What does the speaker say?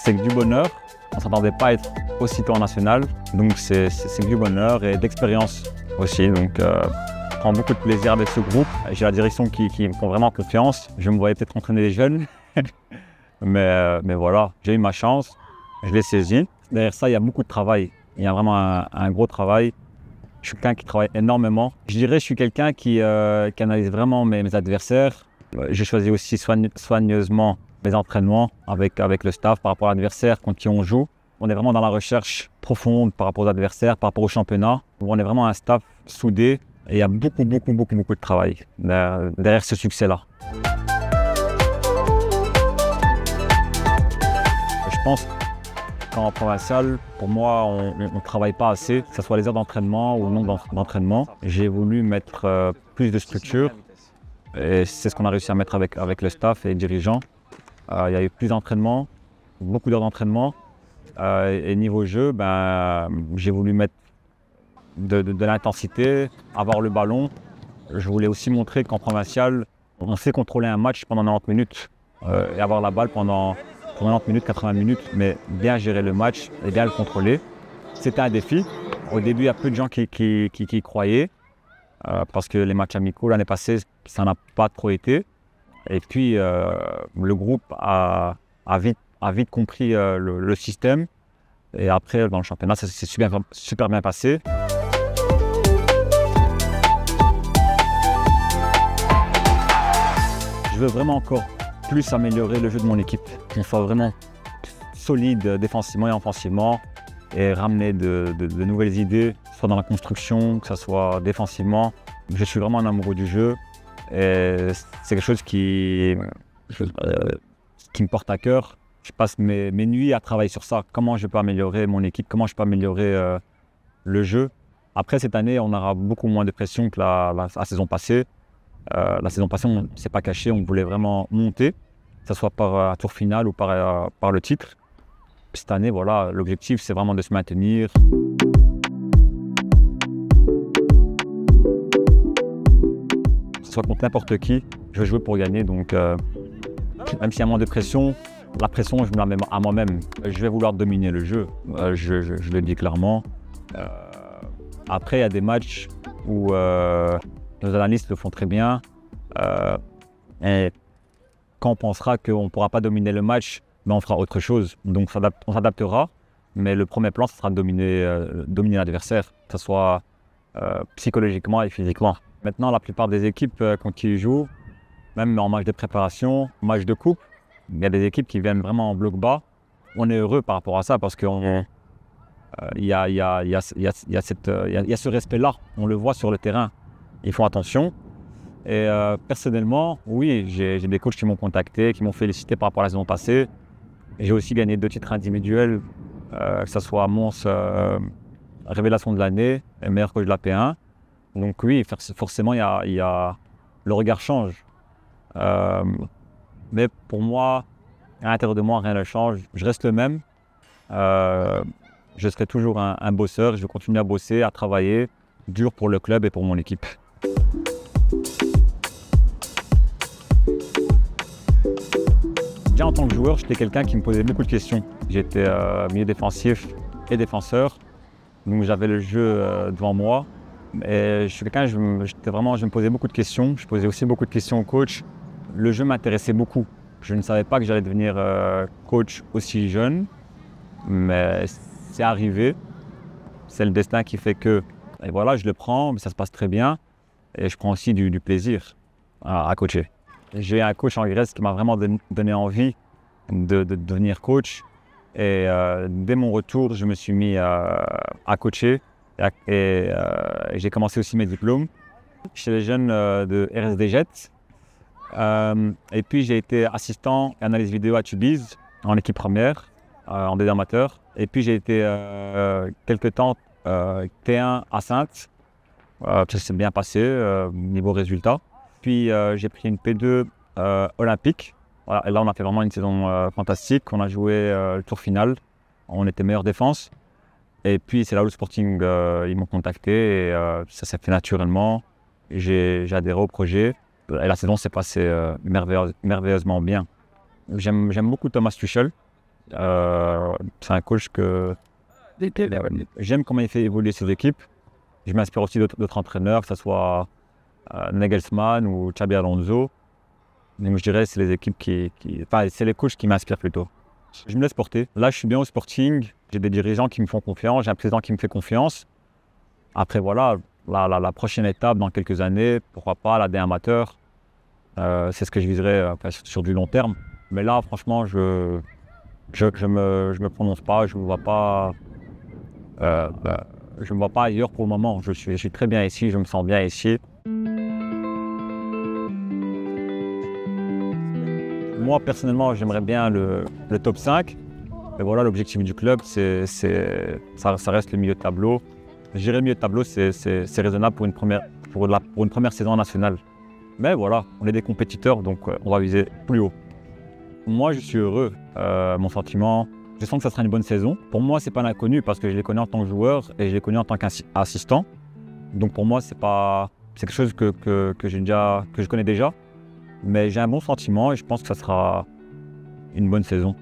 c'est que du bonheur. On ne s'attendait pas à être aussitôt en national, donc c'est du bonheur et d'expérience aussi. Donc, je prends beaucoup de plaisir avec ce groupe. J'ai la direction qui me font vraiment confiance. Je me voyais peut-être entraîner les jeunes, mais voilà, j'ai eu ma chance, je l'ai saisie. Derrière ça, il y a beaucoup de travail. Il y a vraiment un gros travail. Je suis quelqu'un qui travaille énormément. Je dirais que je suis quelqu'un qui analyse vraiment mes adversaires. J'ai choisi aussi soigneusement mes entraînements avec le staff par rapport à l'adversaire contre qui on joue. On est vraiment dans la recherche profonde par rapport aux adversaires, par rapport au championnat. On est vraiment un staff soudé et il y a beaucoup de travail derrière ce succès-là. Je pense qu'en provincial, pour moi, on ne travaille pas assez, que ce soit les heures d'entraînement ou non d'entraînement. J'ai voulu mettre plus de structure et c'est ce qu'on a réussi à mettre avec le staff et les dirigeants. Il y a eu plus d'entraînement, beaucoup d'heures d'entraînement. Et niveau jeu, j'ai voulu mettre de l'intensité, avoir le ballon. Je voulais aussi montrer qu'en provincial, on sait contrôler un match pendant 90 minutes et avoir la balle pendant 90 minutes, 80 minutes, mais bien gérer le match et bien le contrôler. C'était un défi. Au début, il y a peu de gens qui y croyaient parce que les matchs amicaux l'année passée, ça n'a pas trop été. Et puis, le groupe a vite compris le système. Et après, dans le championnat, ça s'est super bien passé. Je veux vraiment encore plus améliorer le jeu de mon équipe. Qu'on soit vraiment solide défensivement et offensivement et ramener de nouvelles idées, soit dans la construction, que ce soit défensivement. Je suis vraiment un amoureux du jeu et c'est quelque chose qui me porte à cœur. Je passe mes nuits à travailler sur ça. Comment je peux améliorer mon équipe, comment je peux améliorer le jeu. Après, cette année, on aura beaucoup moins de pression que la saison passée. La saison passée, on ne s'est pas caché, on voulait vraiment monter, que ce soit par un tour final ou par le titre. Cette année, voilà, l'objectif, c'est vraiment de se maintenir. Que ce soit contre n'importe qui, je veux jouer pour gagner. Donc, même s'il y a moins de pression, la pression, je me la mets à moi-même. Je vais vouloir dominer le jeu, je le dis clairement. Après, il y a des matchs où nos analystes le font très bien. Et quand on pensera qu'on ne pourra pas dominer le match, on fera autre chose. Donc on s'adaptera. Mais le premier plan, ce sera de dominer l'adversaire, que ce soit psychologiquement et physiquement. Maintenant, la plupart des équipes quand ils jouent, même en match de préparation, en match de coupe, il y a des équipes qui viennent vraiment en bloc bas. On est heureux par rapport à ça parce qu'il y a ce respect-là. On le voit sur le terrain. Ils font attention. Et personnellement, oui, j'ai des coachs qui m'ont contacté, qui m'ont félicité par rapport à la saison passée. J'ai aussi gagné 2 titres individuels, que ce soit Mons, révélation de l'année et meilleur coach de la P1. Donc oui, forcément, le regard change. Mais pour moi, à l'intérieur de moi, rien ne change. Je reste le même. Je serai toujours un bosseur. Je vais continuer à bosser, à travailler dur pour le club et pour mon équipe. Déjà en tant que joueur, j'étais quelqu'un qui me posait beaucoup de questions. J'étais milieu défensif et défenseur, donc j'avais le jeu devant moi. Et je suis quelqu'un, je me posais beaucoup de questions. Je posais aussi beaucoup de questions au coach. Le jeu m'intéressait beaucoup. Je ne savais pas que j'allais devenir coach aussi jeune, mais c'est arrivé. C'est le destin qui fait que, et voilà, je le prends, mais ça se passe très bien. Et je prends aussi du plaisir à coacher. J'ai un coach en Grèce qui m'a vraiment donné envie de devenir coach. Et dès mon retour, je me suis mis à coacher. Et j'ai commencé aussi mes diplômes chez les jeunes de RSD Jet. Et puis j'ai été assistant et analyse vidéo à Tubize en équipe première, en D2 amateur. Et puis j'ai été quelques temps T1 à Saintes. Ça s'est bien passé niveau résultat. Puis j'ai pris une P2 olympique. Voilà, et là on a fait vraiment une saison fantastique. On a joué le tour final. On était meilleure défense. Et puis c'est là où le Sporting, ils m'ont contacté et ça s'est fait naturellement. J'ai adhéré au projet et la saison s'est passée merveilleusement bien. J'aime beaucoup Thomas Tuchel. C'est un coach que j'aime comment il fait évoluer ses équipes. Je m'inspire aussi d'autres entraîneurs, que ce soit Nagelsmann ou Xabi Alonso. Donc je dirais que c'est les équipes enfin, c'est les coachs qui m'inspirent plutôt. Je me laisse porter. Là, je suis bien au Sporting. J'ai des dirigeants qui me font confiance. J'ai un président qui me fait confiance. Après, voilà, la prochaine étape dans quelques années, pourquoi pas, la D amateur. C'est ce que je viserai sur du long terme. Mais là, franchement, je me prononce pas. Je me vois pas. Je me vois pas ailleurs pour le moment. Je suis très bien ici. Je me sens bien ici. Moi, personnellement, j'aimerais bien le top 5. Mais voilà, l'objectif du club, ça reste le milieu de tableau. Je dirais le milieu de tableau, c'est raisonnable pour une première saison nationale. Mais voilà, on est des compétiteurs, donc on va viser plus haut. Moi, je suis heureux. Mon sentiment, je sens que ça sera une bonne saison. Pour moi, c'est pas l'inconnu parce que je l'ai connu en tant que joueur et je l'ai connu en tant qu'assistant. Donc pour moi, c'est quelque chose que je connais déjà. Mais j'ai un bon sentiment et je pense que ça sera une bonne saison.